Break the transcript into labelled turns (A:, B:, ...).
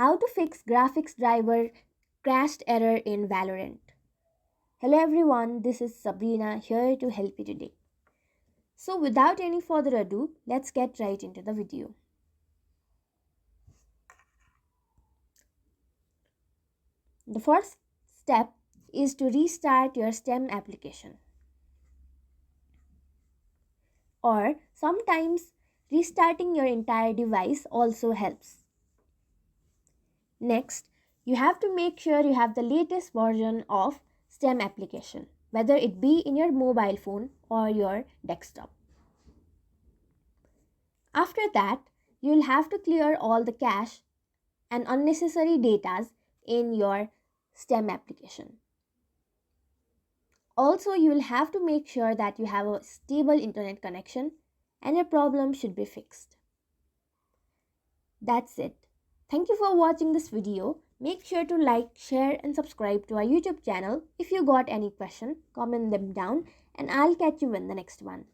A: How to fix graphics driver crashed error in Valorant. Hello everyone, this is Sabrina here to help you today. So without any further ado, let's get right into the video. The first step is to restart your STEM application. Or sometimes restarting your entire device also helps. Next, you have to make sure you have the latest version of STEM application, whether it be in your mobile phone or your desktop. After that, you'll have to clear all the cache and unnecessary data in your STEM application. Also, you will have to make sure that you have a stable internet connection and your problem should be fixed. That's it. Thank you for watching this video. Make sure to like, share and subscribe to our YouTube channel. If you got any question, comment them down and I'll catch you in the next one.